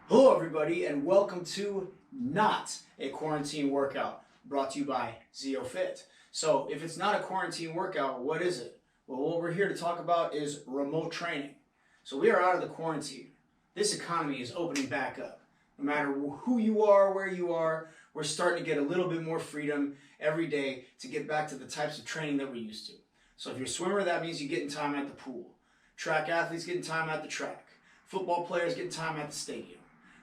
Hello everybody and welcome to Not a Quarantine Workout, brought to you by ZeoFit. So if it's not a quarantine workout, what is it? Well, what we're here to talk about is remote training. So we are out of the quarantine. This economy is opening back up. No matter who you are, where you are, we're starting to get a little bit more freedom every day to get back to the types of training that we're used to. So if you're a swimmer, that means you get in time at the pool. Track athletes get in time at the track. Football players get in time at the stadium.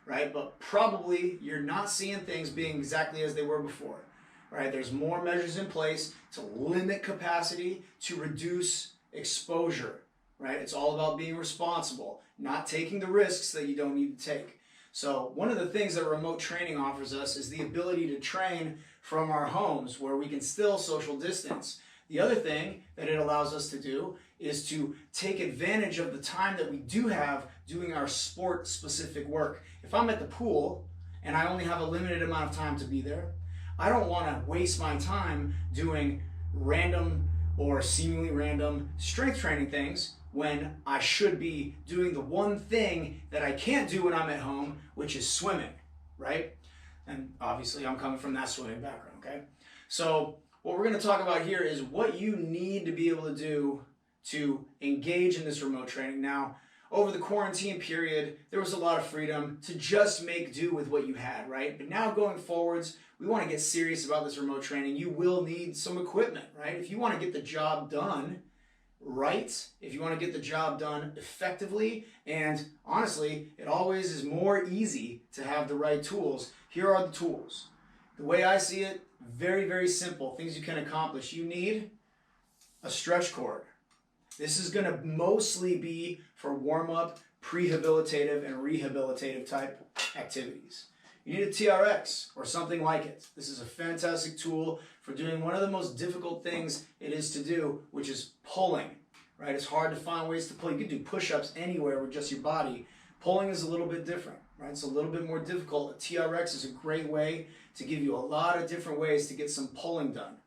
Right? But probably you're not seeing things being exactly as they were before, right? There's more measures in place to limit capacity, to reduce exposure, right? It's all about being responsible, not taking the risks that you don't need to take. So one of the things that remote training offers us is the ability to train from our homes where we can still social distance. The other thing that it allows us to do is to take advantage of the time that we do have doing our sport-specific work. If I'm at the pool and I only have a limited amount of time to be there, I don't want to waste my time doing random or seemingly random strength training things when I should be doing the one thing that I can't do when I'm at home, which is swimming, right? And obviously I'm coming from that swimming background, okay? So what we're going to talk about here is what you need to be able to do to engage in this remote training. Now, over the quarantine period, there was a lot of freedom to just make do with what you had, right? But now going forwards, we want to get serious about this remote training. You will need some equipment, right? If you want to get the job done right, if you want to get the job done effectively, and honestly, it always is more easy to have the right tools. Here are the tools. The way I see it, very, very simple. Things you can accomplish. You need a stretch cord. This is going to mostly be for warm-up, prehabilitative, and rehabilitative type activities. You need a TRX or something like it. This is a fantastic tool for doing one of the most difficult things it is to do, which is pulling, right? It's hard to find ways to pull. You can do push-ups anywhere with just your body. Pulling is a little bit different, right? It's a little bit more difficult. A TRX is a great way to give you a lot of different ways to get some pulling done.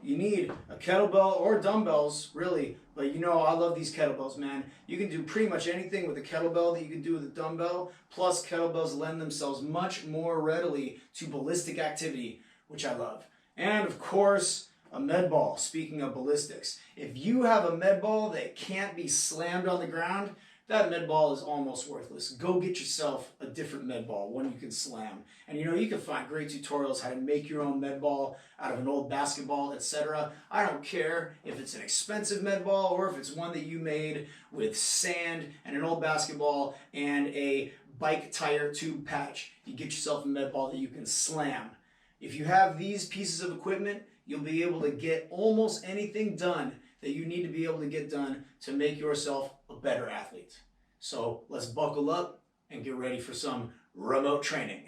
You need a kettlebell or dumbbells, really, but you know I love these kettlebells, man. You can do pretty much anything with a kettlebell that you can do with a dumbbell, plus kettlebells lend themselves much more readily to ballistic activity, which I love. And of course, a med ball. Speaking of ballistics, if you have a med ball that can't be slammed on the ground, that med ball is almost worthless. Go get yourself a different med ball, one you can slam. And you can find great tutorials how to make your own med ball out of an old basketball, etc. I don't care if it's an expensive med ball or if it's one that you made with sand and an old basketball and a bike tire tube patch. You get yourself a med ball that you can slam. If you have these pieces of equipment, you'll be able to get almost anything done that you need to be able to get done to make yourself a better athlete. So let's buckle up and get ready for some remote training.